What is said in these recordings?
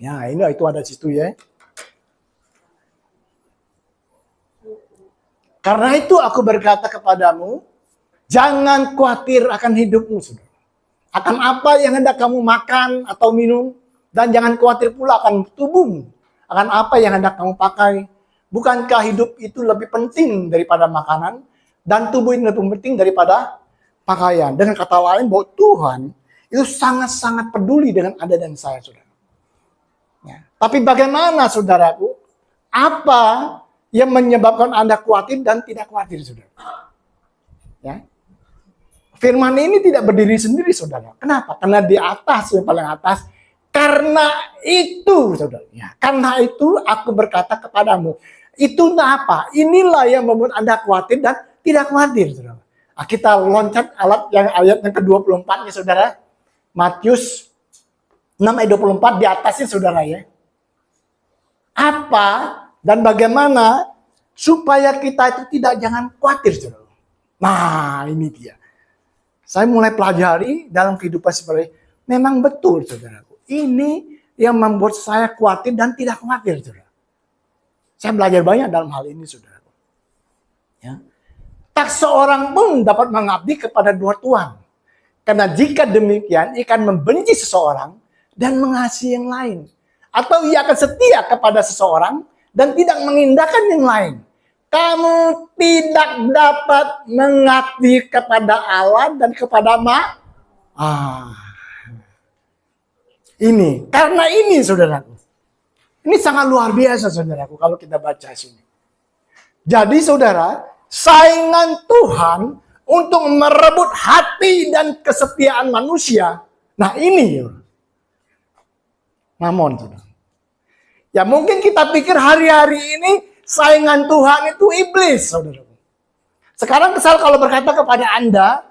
Ya, ini itu ada di situ ya. Karena itu aku berkata kepadamu, jangan khawatir akan hidupmu, saudara. Akan apa yang hendak kamu makan atau minum, dan jangan khawatir pula akan tubuhmu, akan apa yang hendak kamu pakai. Bukankah hidup itu lebih penting daripada makanan, dan tubuh ini lebih penting daripada pakaian. Dengan kata lain, bahwa Tuhan itu sangat-sangat peduli dengan Anda dan saya, saudara. Ya. Tapi bagaimana, saudaraku? Apa yang menyebabkan Anda khawatir dan tidak khawatir, saudara? Ya. Firman ini tidak berdiri sendiri, saudara. Kenapa? Karena di atas, yang paling atas. Karena itu, saudara. Ya. Karena itu aku berkata kepadamu. Itu apa? Inilah yang membuat Anda khawatir dan tidak khawatir, saudara. Nah, kita loncat ayat yang ke-24 ya, saudara. Matius 6 ayat 24 di atasnya, saudara ya. Apa dan bagaimana supaya kita itu jangan khawatir, saudara. Nah, ini dia. Saya mulai pelajari dalam kehidupan seperti ini. Memang betul, saudaraku. Ini yang membuat saya khawatir dan tidak khawatir, saudara. Saya belajar banyak dalam hal ini, saudaraku. Ya. Tak seorang pun dapat mengabdi kepada dua tuan. Karena jika demikian, ia akan membenci seseorang dan mengasihi yang lain. Atau ia akan setia kepada seseorang dan tidak mengindahkan yang lain. Kamu tidak dapat mengabdi kepada Allah dan kepada ini. Karena ini, saudaraku. Ini sangat luar biasa, saudaraku, kalau kita baca sini. Jadi, saudara, saingan Tuhan untuk merebut hati dan kesetiaan manusia. Nah, ini Mamon, saudara. Ya, mungkin kita pikir hari-hari ini saingan Tuhan itu iblis, saudara. Sekarang kesal kalau berkata kepada Anda,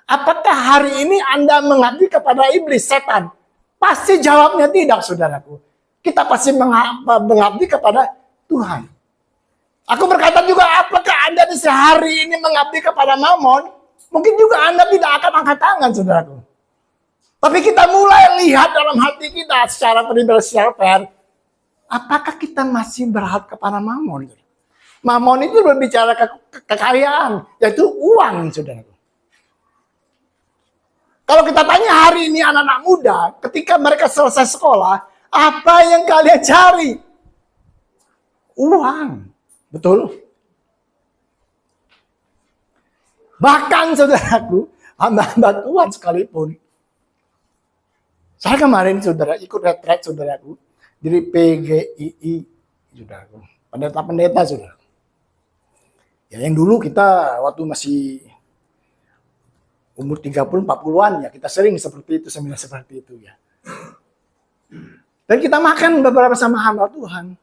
apakah hari ini Anda mengabdi kepada iblis, setan? Pasti jawabnya tidak, saudaraku. Kita pasti mengabdi kepada Tuhan. Aku berkata juga, apakah Anda di sehari ini mengabdi kepada Mamon? Mungkin juga Anda tidak akan angkat tangan, saudaraku. Tapi kita mulai lihat dalam hati kita secara pribadi, secara fair. Apakah kita masih berharap kepada Mamon? Mamon itu berbicara kekayaan, yaitu uang, saudaraku. Kalau kita tanya hari ini anak-anak muda, ketika mereka selesai sekolah, apa yang kalian cari? Uang. Betul? Bahkan, saudaraku, hamba-hamba Tuhan sekalipun. Saya kemarin, saudara, ikut retret, saudaraku, dari PGII, saudaraku. Pendeta-pendeta, saudara. Ya, yang dulu kita waktu masih umur 30-40-an ya, kita sering seperti itu, seminar seperti itu ya. Dan kita makan beberapa sama hamba Tuhan.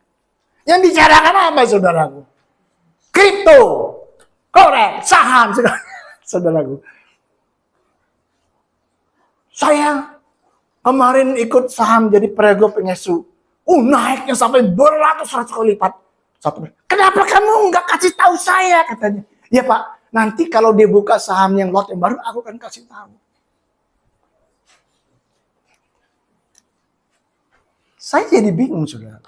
Yang bicarakan apa, saudaraku? Kripto, korek, saham, saudaraku. Saya kemarin ikut saham jadi prego pengesu. Naiknya sampai beratus-ratus kali lipat. Kenapa kamu nggak kasih tahu saya, katanya. Ya Pak, nanti kalau dia buka saham yang lot yang baru, aku akan kasih tahu. Saya jadi bingung, saudara.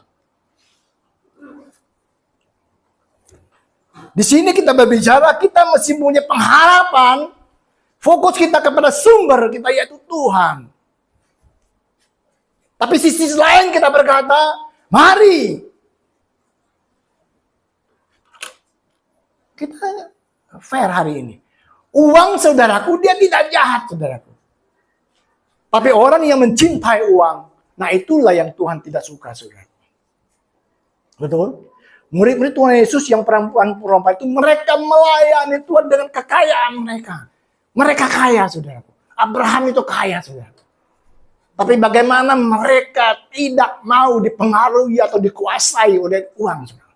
Di sini kita berbicara, kita mesti punya pengharapan. Fokus kita kepada sumber kita, yaitu Tuhan. Tapi sisi lain kita berkata, mari kita fair hari ini. Uang, saudaraku, dia tidak jahat, saudaraku. Tapi orang yang mencintai uang, nah itulah yang Tuhan tidak suka, saudaraku. Betul? Murid-murid Tuhan Yesus yang perempuan-perempuan itu, mereka melayani Tuhan dengan kekayaan mereka. Mereka kaya, saudaraku. Abraham itu kaya, saudaraku. Tapi bagaimana mereka tidak mau dipengaruhi atau dikuasai oleh uang, saudara.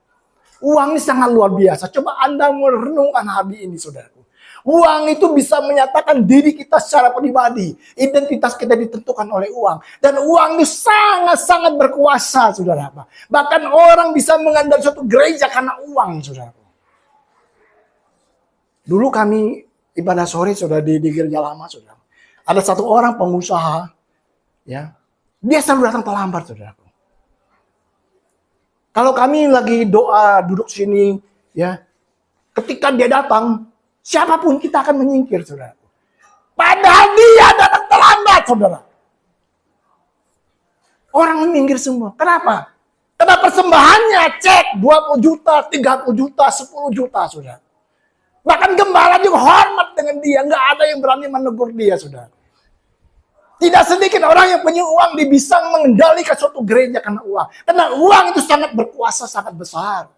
Uang ini sangat luar biasa. Coba Anda merenungkan hari ini, saudaraku. Uang itu bisa menyatakan diri kita secara pribadi. Identitas kita ditentukan oleh uang. Dan uang itu sangat-sangat berkuasa, saudara. Bahkan orang bisa mengandalkan suatu gereja karena uang, saudara. Dulu kami ibadah sore, saudara, di gereja lama, saudara. Ada satu orang pengusaha, ya, dia selalu datang terlambat, saudara. Kalau kami lagi doa, duduk sini, ya, ketika dia datang, siapapun kita akan menyingkir, saudara. Padahal dia datang terlambat, saudara. Orang menyingkir semua. Kenapa? Karena persembahannya cek 20 juta, 30 juta, 10 juta, saudara. Bahkan gembala juga hormat dengan dia. Nggak ada yang berani menegur dia, saudara. Tidak sedikit orang yang punya uang bisa mengendalikan suatu gereja karena uang. Karena uang itu sangat berkuasa, sangat besar.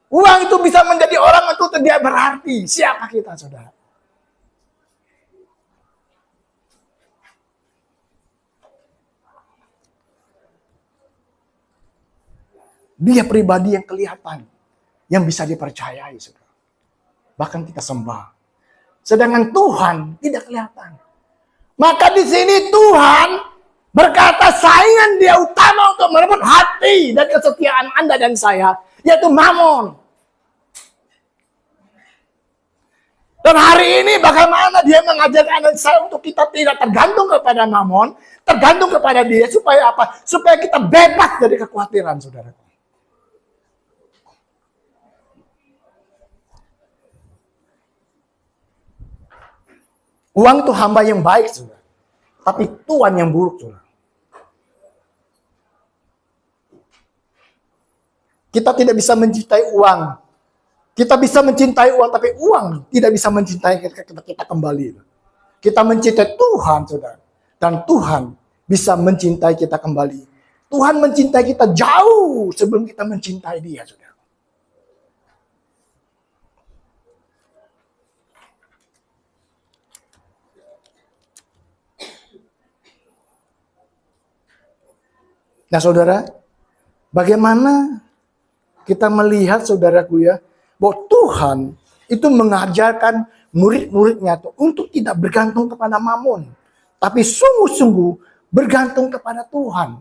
Uang itu bisa menjadi orang itu tidak berarti. Siapa kita, saudara? Dia pribadi yang kelihatan, yang bisa dipercayai, saudara. Bahkan kita sembah. Sedangkan Tuhan tidak kelihatan. Maka di sini Tuhan berkata saingan dia utama untuk merebut hati dan kesetiaan Anda dan saya, yaitu Mamon. Dan hari ini bagaimana dia mengajarkan Anda dan saya untuk kita tidak tergantung kepada Mamon, tergantung kepada dia, supaya apa? Supaya kita bebas dari kekhawatiran, saudara. Uang itu hamba yang baik, saudara. Tapi tuan yang buruk, saudara. Kita tidak bisa mencintai uang. Kita bisa mencintai uang, tapi uang tidak bisa mencintai kita kembali. Kita mencintai Tuhan, saudara. Dan Tuhan bisa mencintai kita kembali. Tuhan mencintai kita jauh sebelum kita mencintai dia, saudara. Nah, saudara, bagaimana kita melihat, saudaraku ya, bahwa Tuhan itu mengajarkan murid-muridnya untuk tidak bergantung kepada Mamon, tapi sungguh-sungguh bergantung kepada Tuhan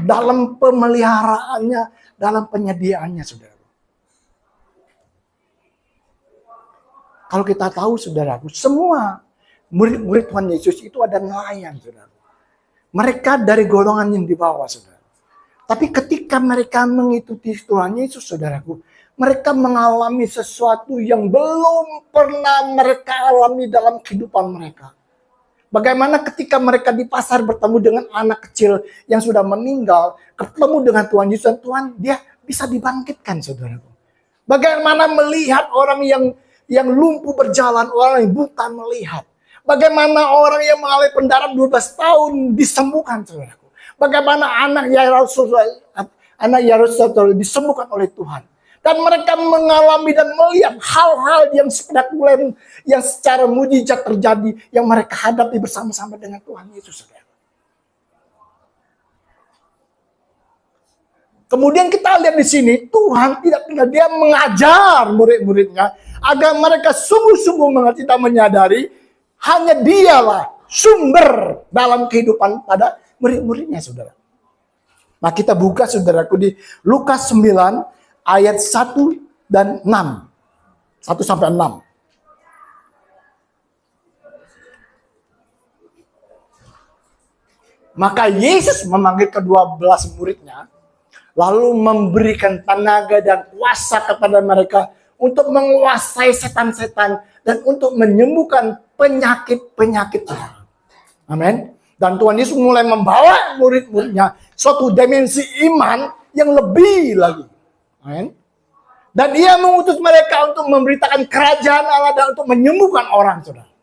dalam pemeliharaannya, dalam penyediaannya, saudara. Kalau kita tahu, saudaraku, semua murid-murid Tuhan Yesus itu ada nelayan, saudara. Mereka dari golongan yang di bawah, saudara. Tapi ketika mereka mengikuti Tuhan Yesus, saudaraku, mereka mengalami sesuatu yang belum pernah mereka alami dalam kehidupan mereka. Bagaimana ketika mereka di pasar bertemu dengan anak kecil yang sudah meninggal, ketemu dengan Tuhan Yesus, Tuhan dia bisa dibangkitkan, saudaraku. Bagaimana melihat orang yang lumpuh berjalan, orang yang buta melihat. Bagaimana orang yang mengalami pendarahan 12 tahun disembuhkan, saudaraku. Bagaimana anak Yairus disembuhkan oleh Tuhan. Dan mereka mengalami dan melihat hal-hal yang spektakuler, yang secara mujizat terjadi, yang mereka hadapi bersama-sama dengan Tuhan Yesus. Kemudian kita lihat di sini, Tuhan tidak tinggal, dia mengajar murid-muridnya agar mereka sungguh-sungguh mengerti dan menyadari hanya dialah sumber dalam kehidupan pada murid-muridnya, saudara. Nah, kita buka, saudaraku, di Lukas 9 ayat 1 dan 6. 1 sampai 6. Maka Yesus memanggil ke-12 muridnya, lalu memberikan tenaga dan kuasa kepada mereka untuk menguasai setan-setan dan untuk menyembuhkan penyakit-penyakitnya. Amin. Dan Tuhan Yesus mulai membawa murid-muridnya suatu dimensi iman yang lebih lagi. Amin. Dan ia mengutus mereka untuk memberitakan kerajaan Allah dan untuk menyembuhkan orang, saudara.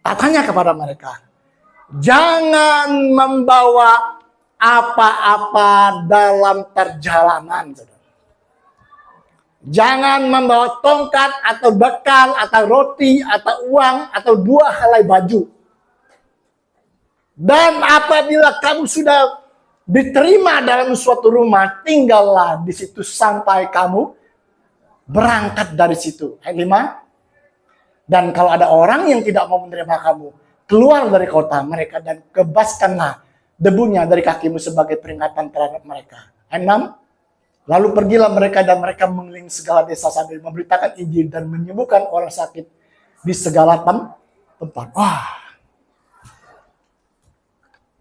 Katanya kepada mereka, jangan membawa apa-apa dalam perjalanan, saudara. Jangan membawa tongkat atau bekal atau roti atau uang atau 2 helai baju. Dan apabila kamu sudah diterima dalam suatu rumah, tinggallah di situ sampai kamu berangkat dari situ. Ayat 5. Dan kalau ada orang yang tidak mau menerima kamu, keluar dari kota mereka dan kebaskanlah debunya dari kakimu sebagai peringatan terhadap mereka. Ayat 6. Lalu pergilah mereka dan mereka mengelilingi segala desa sambil memberitakan Injil dan menyembuhkan orang sakit di segala tempat. Wah.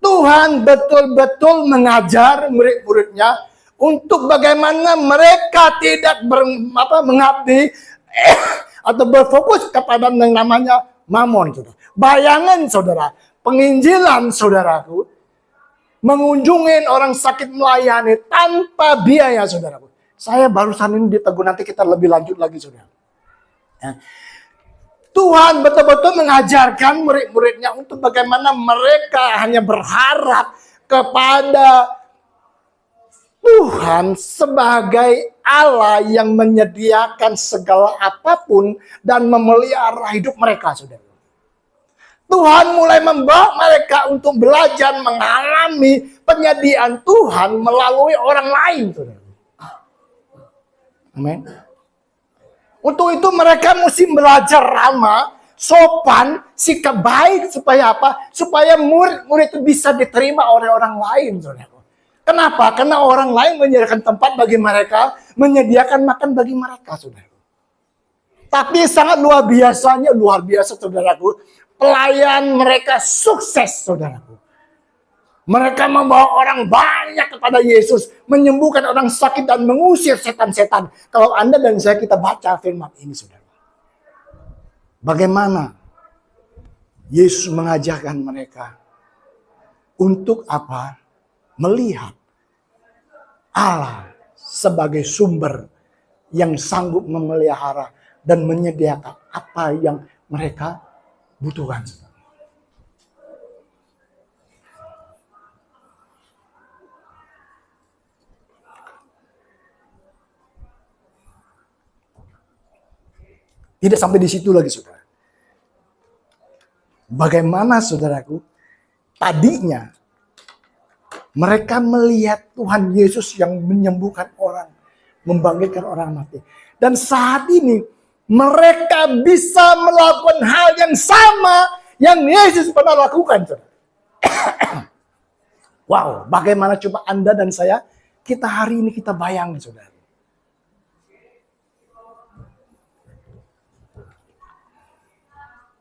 Tuhan betul-betul mengajar murid-muridnya untuk bagaimana mereka tidak mengabdi atau berfokus kepada yang namanya mamon. Saudara. Bayangan saudara, penginjilan saudaraku, mengunjungi orang sakit, melayani tanpa biaya saudaraku. Saya barusan ini ditegur, nanti kita lebih lanjut lagi saudara. Ya. Tuhan betul-betul mengajarkan murid-muridnya untuk bagaimana mereka hanya berharap kepada Tuhan sebagai Allah yang menyediakan segala apapun dan memelihara hidup mereka, saudara. Tuhan mulai membawa mereka untuk belajar mengalami penyediaan Tuhan melalui orang lain, saudara. Amin. Untuk itu mereka mesti belajar ramah, sopan, sikap baik supaya apa? Supaya murid-murid itu bisa diterima oleh orang lain, saudara. Kenapa? Karena orang lain menyediakan tempat bagi mereka, menyediakan makan bagi mereka, saudara. Tapi sangat luar biasa, saudaraku. Pelayan mereka sukses, saudaraku. Mereka membawa orang banyak kepada Yesus, menyembuhkan orang sakit dan mengusir setan-setan. Kalau Anda dan saya kita baca firman ini, saudara. Bagaimana Yesus mengajarkan mereka untuk apa? Melihat Allah sebagai sumber yang sanggup memelihara dan menyediakan apa yang mereka butuhkan. Tidak sampai di situ lagi, saudara. Bagaimana, saudaraku, tadinya mereka melihat Tuhan Yesus yang menyembuhkan orang, membangkitkan orang mati. Dan saat ini mereka bisa melakukan hal yang sama yang Yesus pernah lakukan. Wow, bagaimana coba Anda dan saya, kita hari ini kita bayangin, saudara.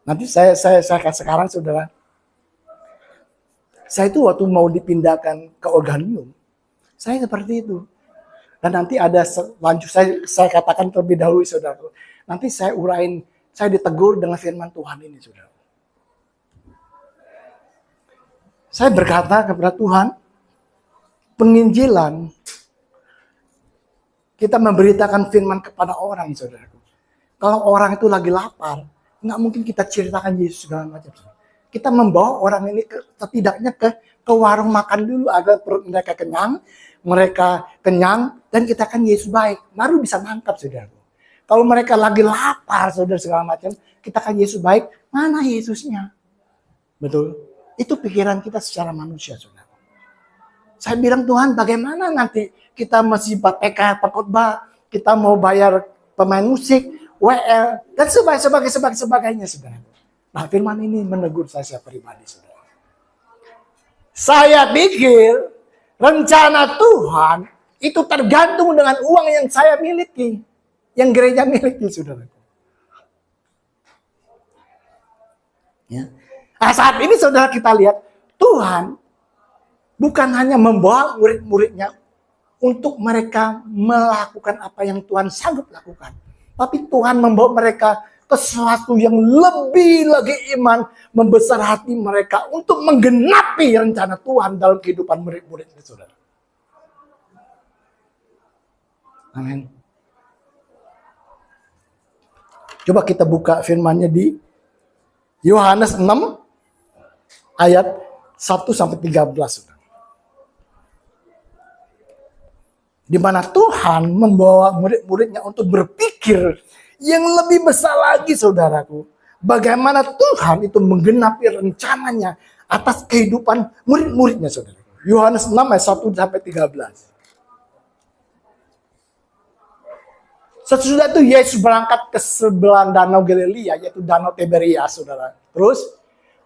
Nanti saya sekarang, saudara, saya itu waktu mau dipindahkan ke Organium, saya seperti itu. Dan nanti ada lanjut, saya katakan terlebih dahulu, saudara. Nanti saya urain, saya ditegur dengan firman Tuhan ini, saudara. Saya berkata kepada Tuhan, penginjilan, kita memberitakan firman kepada orang, saudara. Kalau orang itu lagi lapar, nggak mungkin kita ceritakan Yesus segala macam. Kita membawa orang ini setidaknya ke warung makan dulu agar perut mereka kenyang, dan kita kan Yesus baik, baru bisa nangkap, saudara. Kalau mereka lagi lapar, saudara, segala macam, kita kan Yesus baik, mana Yesusnya? Betul? Itu pikiran kita secara manusia, saudara. Saya bilang, Tuhan, bagaimana nanti kita masih PK, perkhotbah, kita mau bayar pemain musik, WL, dan sebagainya, saudara. Nah, firman ini menegur saya pribadi, saudara. Saya pikir rencana Tuhan itu tergantung dengan uang yang saya miliki, yang gereja miliki, saudara. Ya. Nah, saat ini, saudara, kita lihat Tuhan bukan hanya membawa murid-muridnya untuk mereka melakukan apa yang Tuhan sanggup lakukan, tapi Tuhan membawa mereka ke sesuatu yang lebih lagi iman, membesar hati mereka untuk menggenapi rencana Tuhan dalam kehidupan murid-muridnya, saudara. Amin. Coba kita buka firman-Nya di Yohanes 6 ayat 1-13, saudara. Di mana Tuhan membawa murid-muridnya untuk berpikir yang lebih besar lagi, saudaraku. Bagaimana Tuhan itu menggenapi rencananya atas kehidupan murid-muridnya, saudara. Yohanes 6 ayat 1-13. Sesudah itu Yesus berangkat ke sebelah danau Galilea, yaitu danau Tiberias, saudara. Terus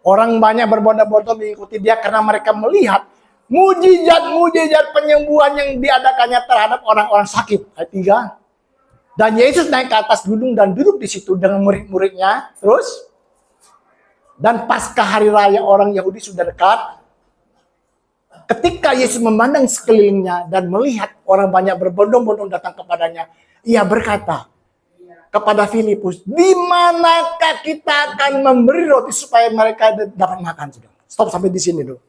orang banyak berbondong-bondong mengikuti dia karena mereka melihat mujizat-mujizat penyembuhan yang diadakannya terhadap orang-orang sakit. Ayat 3. Dan Yesus naik ke atas gunung dan duduk di situ dengan murid-muridnya. Terus, dan pasca hari raya orang Yahudi sudah dekat. Ketika Yesus memandang sekelilingnya dan melihat orang banyak berbondong-bondong datang kepadanya, ia berkata kepada Filipus, di manakah kita akan memberi roti supaya mereka dapat makan? Stop sampai di sini dulu.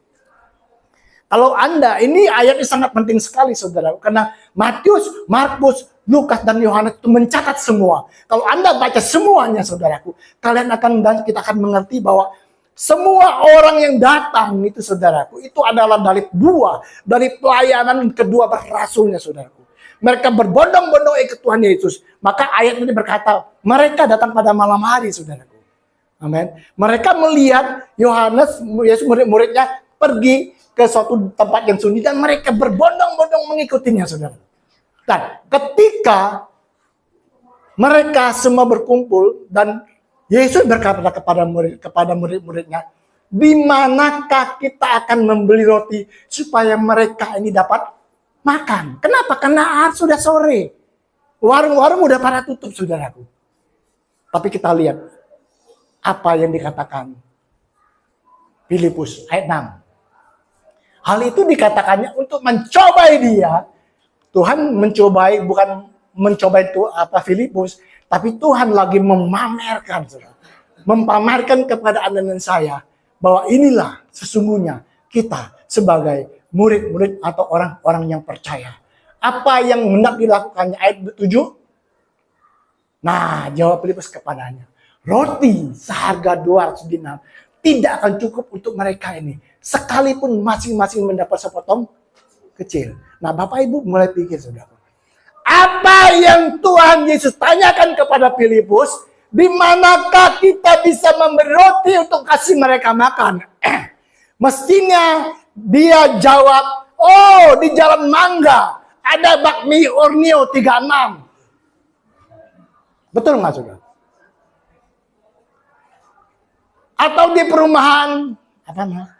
Kalau Anda, ini ayatnya sangat penting sekali saudara, karena Matius, Markus, Lukas, dan Yohanes itu mencatat semua. Kalau Anda baca semuanya saudaraku, kita akan mengerti bahwa semua orang yang datang itu saudaraku, itu adalah dari buah, dari pelayanan kedua rasulnya saudaraku. Mereka berbondong-bondong ikut Tuhan Yesus. Maka ayat ini berkata, mereka datang pada malam hari saudaraku. Amin. Mereka melihat Yohanes, Yesus murid-muridnya pergi ke suatu tempat yang sunyi dan mereka berbondong-bondong mengikutinya saudara. Dan ketika mereka semua berkumpul dan Yesus berkata kepada murid-muridnya, di manakah kita akan membeli roti supaya mereka ini dapat makan? Kenapa? Karena sudah sore. Warung-warung udah pada tutup saudaraku. Tapi kita lihat apa yang dikatakan Filipus ayat 6. Hal itu dikatakannya untuk mencobai dia. Tuhan mencobai, bukan mencobai itu Filipus, tapi Tuhan lagi memamerkan, memamerkan kepada Anda dan saya bahwa inilah sesungguhnya kita sebagai murid-murid atau orang-orang yang percaya. Apa yang hendak dilakukannya ayat 7? Nah, jawab Filipus kepadanya, roti seharga 200 dinar tidak akan cukup untuk mereka ini. Sekalipun masing-masing mendapat sepotong kecil. Nah, Bapak Ibu mulai pikir saudara. Apa yang Tuhan Yesus tanyakan kepada Filipus, di manakah kita bisa memberi roti untuk kasih mereka makan? Mestinya dia jawab, oh di Jalan Mangga ada bakmi Ornio 36. Betul nggak saudara? Atau di perumahan apa namanya?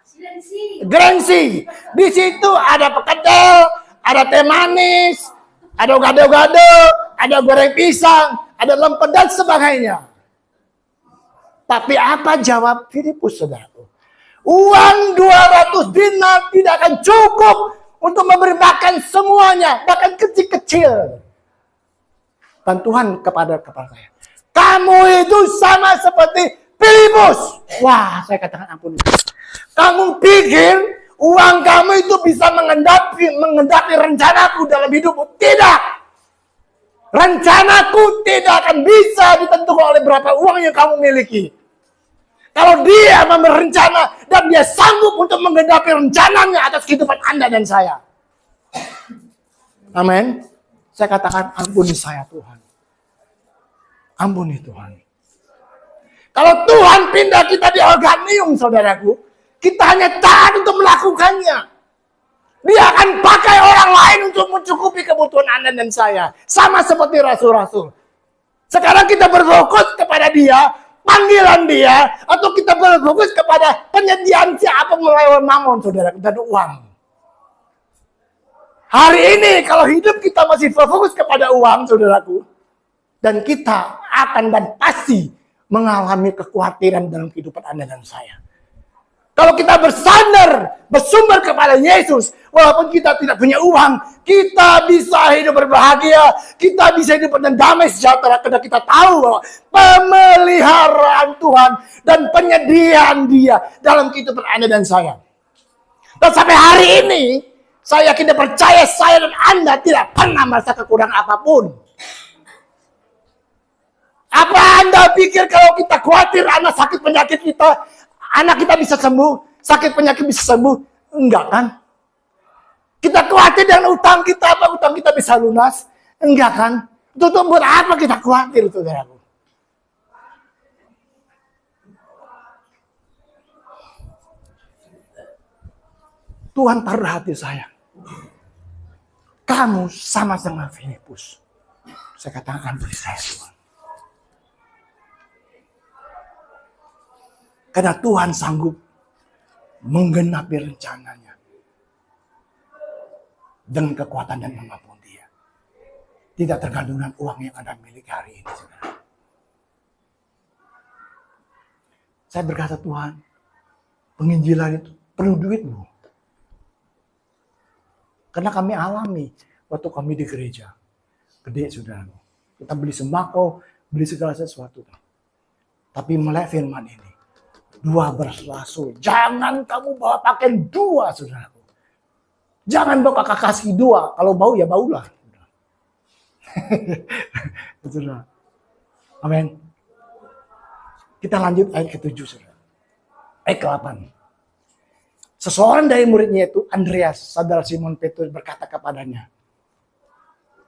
Grensi. Di situ ada pekedel, ada teh manis, ada gado-gado, ada goreng pisang, ada lempet dan sebagainya. Tapi apa jawab Filipus saudaraku? Uang 200 dinar tidak akan cukup untuk memberi makan semuanya, bahkan kecil-kecil. Dan Tuhan kepada saya, kamu itu sama seperti Filipus. Wah, saya katakan ampun. Kamu pikir uang kamu itu bisa mengendapi rencanaku dalam hidupmu? Tidak. Rencanaku tidak akan bisa ditentukan oleh berapa uang yang kamu miliki. Kalau dia memberi rencana dan dia sanggup untuk menggenapi rencananya atas kehidupan Anda dan saya. Amin. Saya katakan ampuni saya Tuhan. Ampuni Tuhan. Kalau Tuhan pindah kita di organium saudaraku, kita hanya taat untuk melakukannya. Dia akan pakai orang lain untuk mencukupi kebutuhan Anda dan saya. Sama seperti rasul-rasul. Sekarang kita berfokus kepada dia, panggilan dia, atau kita berfokus kepada penyediaan siapa melalui mamon, saudara, dan uang. Hari ini kalau hidup kita masih berfokus kepada uang, saudaraku, dan kita akan dan pasti mengalami kekhawatiran dalam kehidupan Anda dan saya. Kalau kita bersandar, bersumber kepada Yesus, walaupun kita tidak punya uang, kita bisa hidup berbahagia, kita bisa hidup dengan damai sejahtera, karena kita tahu bahwa pemeliharaan Tuhan dan penyediaan Dia dalam kehidupan Anda dan saya. Dan sampai hari ini, saya yakin dan percaya saya dan Anda tidak pernah merasa kekurangan apapun. Apa Anda pikir kalau kita khawatir anak sakit penyakit kita, anak kita bisa sembuh, sakit penyakit bisa sembuh? Enggak kan? Kita khawatir dengan utang kita, apa utang kita bisa lunas? Enggak kan? Itu buat apa kita khawatir, saudaraku? Tuhan taruh hati saya. Kamu sama dengan Filipus. Saya katakan ampuni saya Tuhan. Karena Tuhan sanggup menggenapi rencananya dengan kekuatan dan kemampuan Dia. Tidak tergantung dengan uang yang Anda miliki hari ini. Saudara. Saya berkata Tuhan, penginjilan itu perlu duitmu. Karena kami alami waktu kami di gereja. Gede sudah. Kita beli sembako, beli segala sesuatu. Tapi melihat firman ini. 12 rasul. Jangan kamu bawa pakaian 2, saudaraku. Jangan bawa kakak kasih 2. Kalau bau ya baulah. Saudara. Amin. Kita lanjut ayat ke-7, saudara. Ayat ke-8. Seseorang dari muridnya itu, Andreas, saudara Simon Petrus berkata kepadanya,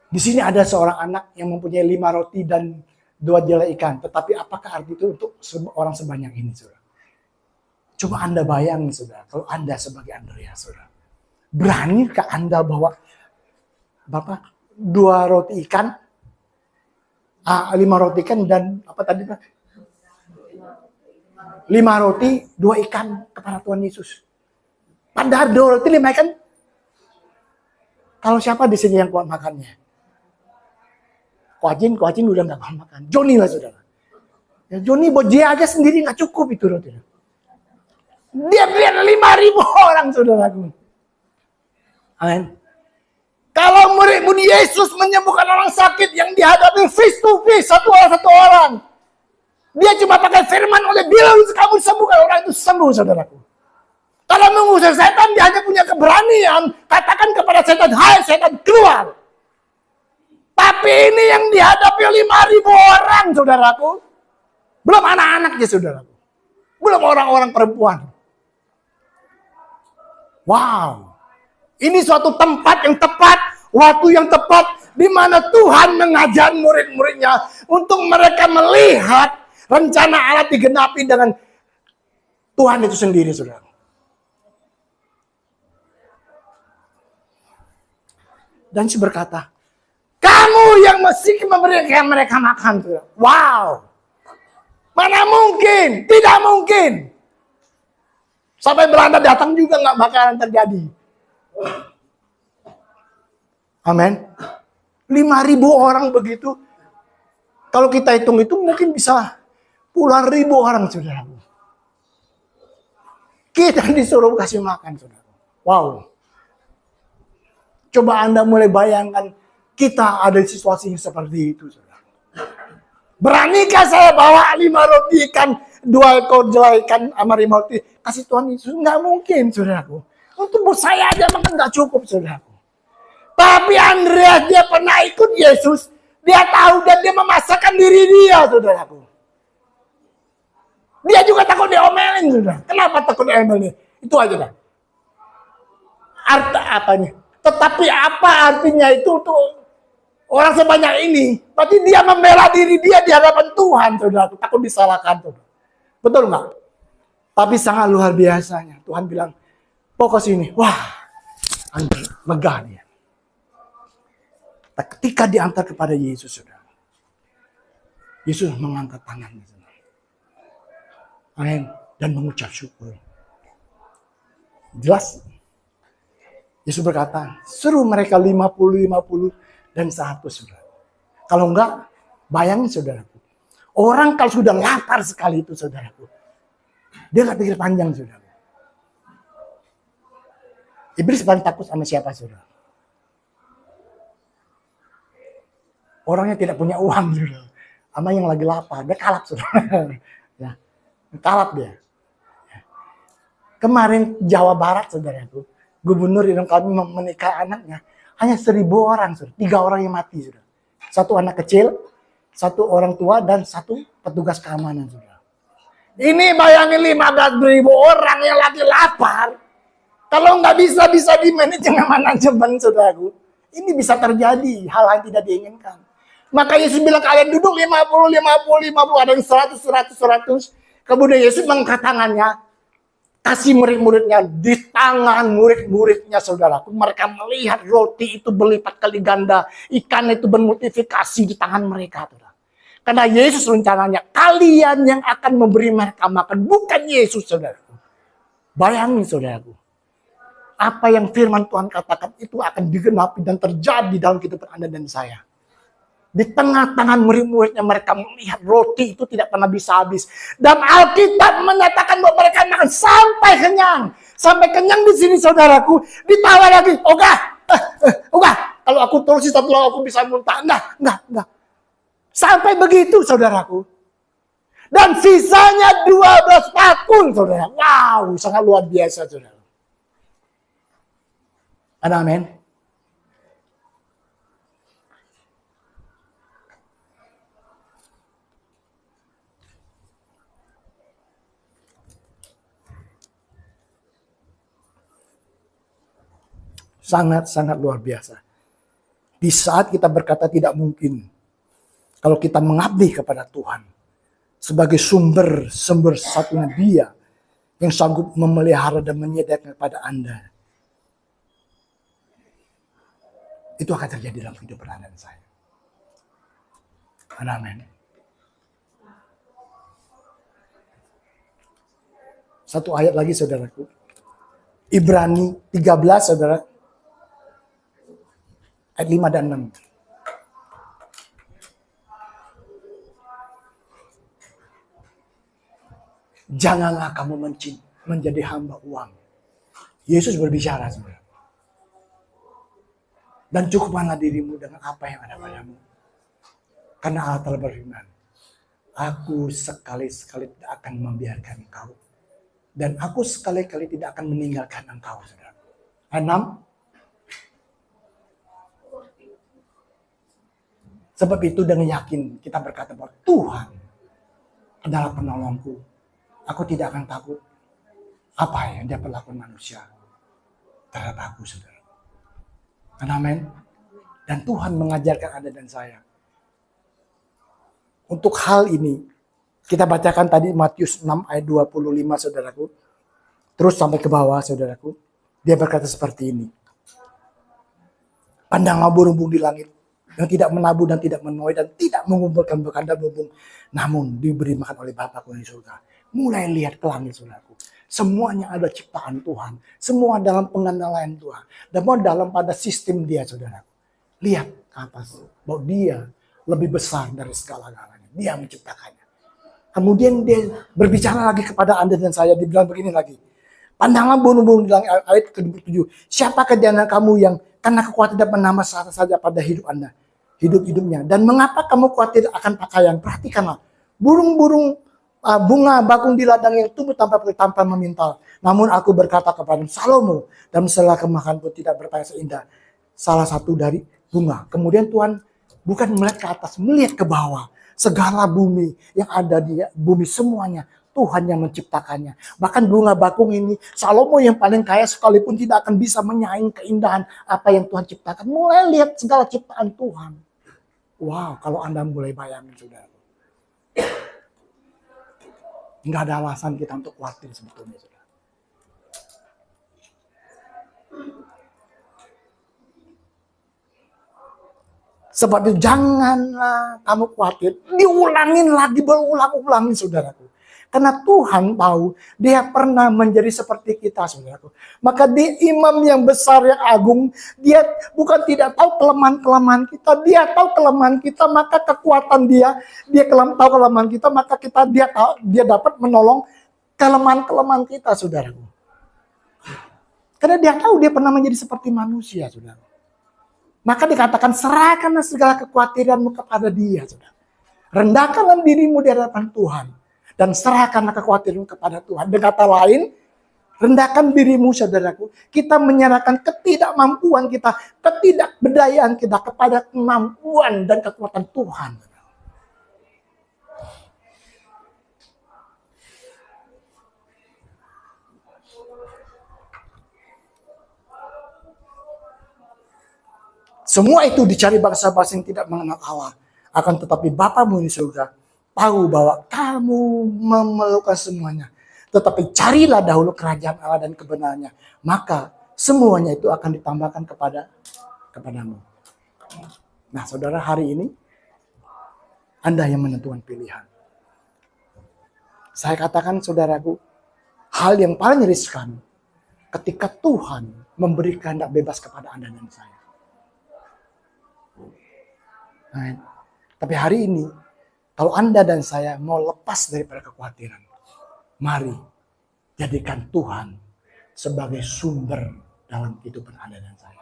di sini ada seorang anak yang mempunyai 5 roti dan 2 jelai ikan. Tetapi apakah arti itu untuk orang sebanyak ini, saudara? Coba Anda bayangin, saudara, kalau Anda sebagai Andreas, saudara. Beranikah Anda bawa Bapak 2 roti ikan, 5 roti ikan dan apa tadi Pak? 5 roti, 2 ikan kepada Tuhan Yesus. Padahal 2 roti 5 ikan. Kalau siapa di sini yang kuat makannya? Kuacin udah nggak kuat makan. Joni lah saudara. Ya, Joni buat dia aja sendiri nggak cukup itu roti. Dia beli 5.000 orang saudaraku. Amin. Kalau murid Yesus menyembuhkan orang sakit yang dihadapi face to face satu orang. Dia cuma pakai firman oleh bilang kamu sembuhkan, orang itu sembuh saudaraku. Kalau mengusir setan dia hanya punya keberanian. Katakan kepada setan, hai setan keluar. Tapi ini yang dihadapi 5.000 orang saudaraku. Belum anak-anaknya saudaraku. Belum orang-orang perempuan. Wow. Ini suatu tempat yang tepat, waktu yang tepat, di mana Tuhan mengajar murid-muridnya untuk mereka melihat rencana Allah digenapi dengan Tuhan itu sendiri, saudara. Dan Yesus berkata, kamu yang mesti memberikan mereka makan, saudara. Wow. Mana mungkin? Tidak mungkin. Sampai Belanda datang juga nggak bakalan terjadi. Amin. 5.000 orang begitu. Kalau kita hitung itu mungkin bisa puluhan ribu orang, saudara. Kita disuruh kasih makan, saudara. Wow. Coba Anda mulai bayangkan kita ada di situasi yang seperti itu, saudara. Beranikah saya bawa 5 roti ikan, 2 ekor jelai ikan sama 5 roti? Kasih Tuhan Yesus? Nggak mungkin, saudaraku. Untuk saya aja makan nggak cukup, saudaraku. Tapi Andreas dia pernah ikut Yesus. Dia tahu dan dia memasakkan diri dia, saudaraku. Dia juga takut diomelin, saudara. Kenapa takut diomelin? Itu aja dah. Arti apanya? Tetapi apa artinya itu tuh? Orang sebanyak ini, berarti dia membela diri dia di hadapan Tuhan, saudara. Takut disalahkan, saudara. Betul nggak? Tapi sangat luar biasanya. Tuhan bilang, pokok sini. Wah, lega dia. Ketika diantar kepada Yesus, saudara. Yesus mengangkat tangannya, saudara. Amin. Dan mengucap syukur. Jelas? Yesus berkata, suruh mereka 50 dan 100, saudara. Kalau enggak, bayangin saudaraku. Orang kalau sudah lapar sekali itu, saudaraku. Dia nggak pikir panjang, saudara. Iblis paling takut sama siapa, saudara? Orangnya tidak punya uang, saudara. Sama yang lagi lapar, dia kalap, saudara. Ya, kalap dia. Kemarin Jawa Barat, saudaraku. Gubernur yang kami menikah anaknya. Hanya 1.000 orang, saudara. 3 orang yang mati, saudara. 1 anak kecil, 1 orang tua, dan 1 petugas keamanan, saudara. Ini bayangin 15.000 orang yang lagi lapar. Kalau nggak bisa di manajemen, saudaraku. Ini bisa terjadi, hal yang tidak diinginkan. Maka Yesus bilang kalian duduk 50, ada yang 100. Kemudian Yesus mengangkat tangannya. Kasih murid-muridnya di tangan murid-muridnya, saudaraku. Mereka melihat roti itu berlipat kali ganda. Ikan itu bermultiplikasi di tangan mereka, saudara. Karena Yesus rencananya kalian yang akan memberi mereka makan. Bukan Yesus, saudaraku. Bayangin, saudaraku. Apa yang firman Tuhan katakan itu akan digenapi dan terjadi dalam kehidupan Anda dan saya. Di tengah-tengah murid-muridnya mereka melihat roti itu tidak pernah bisa habis. Dan Alkitab menyatakan bahwa mereka makan sampai kenyang. Sampai kenyang di sini, saudaraku. Ditawar lagi, oga, Enggak, kalau aku terusin satu lagu aku bisa muntah. Enggak. Sampai begitu saudaraku. Dan sisanya 12 tahun saudara. Wow, sangat luar biasa saudara. Amin. Sangat-sangat luar biasa. Di saat kita berkata tidak mungkin, kalau kita mengabdi kepada Tuhan, sebagai sumber satunya Dia yang sanggup memelihara dan menyediakan kepada Anda, itu akan terjadi dalam kehidupan Anda dan saya. Amin. Satu ayat lagi saudaraku. Ibrani 13 saudara. Ayat 5 dan 6. Janganlah kamu menjadi hamba uang. Yesus berbicara saudara. Dan cukupkanlah dirimu dengan apa yang ada padamu. Karena Allah telah berfirman, aku sekali-sekali tidak akan membiarkan engkau. Dan aku sekali-kali tidak akan meninggalkan engkau, saudara. 6. Sebab itu dengan yakin kita berkata bahwa Tuhan adalah penolongku. Aku tidak akan takut apa yang dapat lakukan manusia terhadap aku, saudara. Amin. Dan Tuhan mengajarkan Anda dan saya. Untuk hal ini, kita bacakan tadi Matius 6 ayat 25, saudaraku. Terus sampai ke bawah, saudaraku. Dia berkata seperti ini. Pandanglah burung-burung di langit, yang tidak menabur dan tidak menuai dan tidak mengumpulkan bekal dan lumbung, namun diberi makan oleh Bapa-Ku di surga. Mulai lihat ke langit, saudaraku. Semuanya ada ciptaan Tuhan. Semua dalam pengenalan Tuhan. Dan dalam pada sistem Dia, saudaraku. Lihat ke atas. Bahwa Dia lebih besar dari segala-galanya. Dia menciptakannya. Kemudian Dia berbicara lagi kepada Anda dan saya. Dibilang begini lagi. Pandanglah burung-burung di langit, ayat ke-27. Siapakah di antara kamu yang karena kekuatan dapat menambah saja pada hidup Anda. Hidupnya. Dan mengapa kamu khawatir akan pakaian? Perhatikanlah. Burung-burung bunga bakung di ladang yang tumbuh tanpa memintal. Namun aku berkata kepada Salomo, dan segala kemakan pun tidak berpakaian seindah salah satu dari bunga. Kemudian Tuhan bukan melihat ke atas, melihat ke bawah. Segala bumi yang ada di bumi semuanya Tuhan yang menciptakannya. Bahkan bunga bakung ini Salomo yang paling kaya sekalipun tidak akan bisa menyaing keindahan apa yang Tuhan ciptakan. Mulai lihat segala ciptaan Tuhan. Wow, kalau Anda mulai bayangin, saudara. Nggak ada alasan kita untuk khawatir sebetulnya, saudara. Sebab itu janganlah kamu khawatir. Diulangin lagi, berulang-ulangin, saudaraku. Karena Tuhan tahu Dia pernah menjadi seperti kita, saudaraku. Maka Dia imam yang besar, yang agung. Dia bukan tidak tahu kelemahan-kelemahan kita. Dia tahu kelemahan kita, maka kekuatan Dia tahu kelemahan kita, maka Dia dapat menolong kelemahan-kelemahan kita, saudaraku. Karena Dia tahu Dia pernah menjadi seperti manusia, saudara. Maka dikatakan serahkanlah segala kekhawatiranmu kepada Dia, saudara. Rendahkanlah dirimu di hadapan Tuhan. Dan serahkanlah kekhawatiranmu kepada Tuhan. Dengan kata lain, rendahkan dirimu, saudaraku. Kita menyerahkan ketidakmampuan kita, ketidakberdayaan kita kepada kemampuan dan kekuatan Tuhan. Semua itu dicari bangsa-bangsa yang tidak mengenal Allah. Akan tetapi Bapamu di surga tahu bahwa kamu memerlukan semuanya. Tetapi carilah dahulu kerajaan Allah dan kebenarannya. Maka semuanya itu akan ditambahkan kepadamu. Nah, saudara, hari ini Anda yang menentukan pilihan. Saya katakan, saudaraku, hal yang paling riskan ketika Tuhan memberi kehendak bebas kepada Anda dan saya. Nah, tapi hari ini, kalau Anda dan saya mau lepas daripada kekhawatiran, mari jadikan Tuhan sebagai sumber dalam kehidupan Anda dan saya.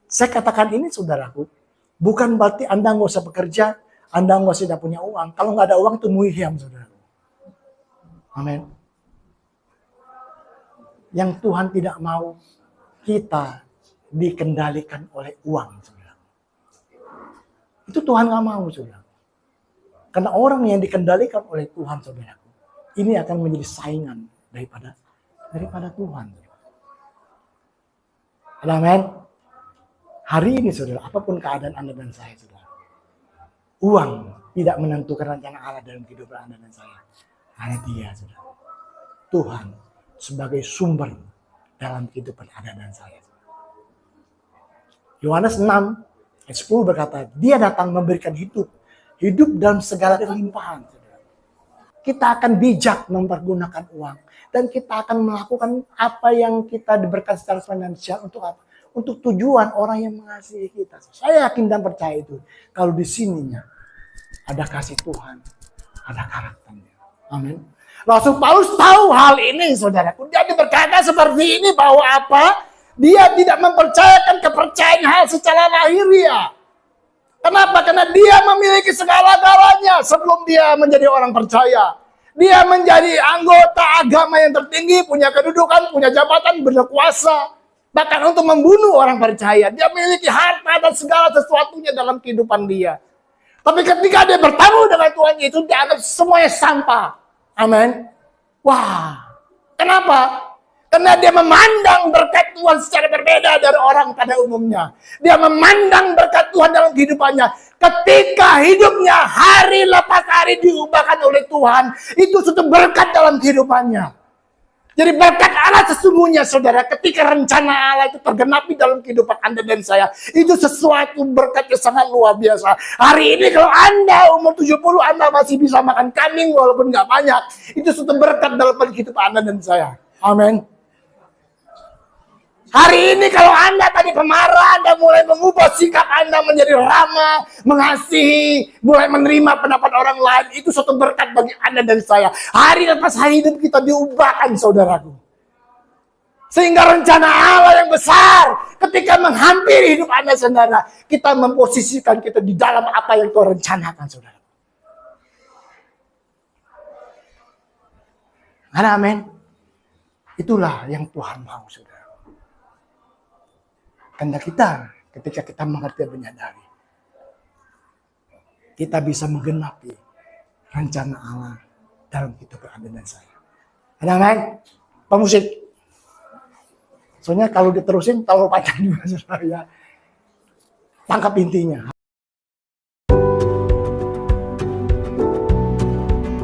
Saya katakan ini saudaraku, bukan berarti Anda nggak usah bekerja, Anda nggak usah punya uang. Kalau nggak ada uang itu muhyam saudaraku. Amin. Yang Tuhan tidak mau kita dikendalikan oleh uang saudaraku. Itu Tuhan nggak mau saudaraku. Karena orang yang dikendalikan oleh Tuhan saudaraku, ini akan menjadi saingan daripada Tuhan. Amin. Hari ini saudara, apapun keadaan Anda dan saya saudara, uang tidak menentukan rencana Allah dalam kehidupan Anda dan saya. Hanya Dia saudara, Tuhan sebagai sumber dalam kehidupan Anda dan saya. Yohanes 6 ayat 10 berkata, Dia datang memberikan hidup dalam segala kelimpahan. Saudara. Kita akan bijak mempergunakan uang. Dan kita akan melakukan apa yang kita diberikan secara finansial untuk apa? Untuk tujuan orang yang mengasihi kita. Saya yakin dan percaya itu. Kalau di sininya ada kasih Tuhan, ada karakternya. Amin. Rasul Paulus tahu hal ini, saudaraku. Dia berkata seperti ini bahwa apa? Dia tidak mempercayakan kepercayaan hal secara lahiriah. Kenapa? Karena dia memiliki segala-galanya sebelum dia menjadi orang percaya. Dia menjadi anggota agama yang tertinggi, punya kedudukan, punya jabatan, berkuasa. Bahkan untuk membunuh orang percaya. Dia memiliki harta dan segala sesuatunya dalam kehidupan dia. Tapi ketika dia bertemu dengan Tuhan itu, dia anggap semuanya sampah. Amin. Wah, kenapa? Karena dia memandang berkat Tuhan secara berbeda dari orang pada umumnya. Dia memandang berkat Tuhan dalam kehidupannya. Ketika hidupnya hari lepas hari diubahkan oleh Tuhan, itu suatu berkat dalam kehidupannya. Jadi berkat Allah sesungguhnya saudara, ketika rencana Allah itu tergenapi dalam kehidupan Anda dan saya, itu sesuatu berkat yang sangat luar biasa. Hari ini kalau Anda umur 70, Anda masih bisa makan kambing walaupun nggak banyak. Itu suatu berkat dalam kehidupan Anda dan saya. Amin. Hari ini kalau Anda tadi pemarah, Anda mulai mengubah sikap Anda menjadi ramah, mengasihi, mulai menerima pendapat orang lain. Itu suatu berkat bagi Anda dan saya. Hari lepas hari hidup kita diubahkan, saudaraku. Sehingga rencana Allah yang besar ketika menghampiri hidup Anda, saudara, kita memposisikan kita di dalam apa yang Tuhan rencanakan, saudara. Amin. Itulah yang Tuhan mau, saudara. Karena kita, ketika kita mengerti dan menyadari, kita bisa menggenapi rencana Allah dalam kehidupan Anda dan saya. Amin. Pemusik. Soalnya kalau diterusin terlalu panjang juga, saudara. Tangkap intinya.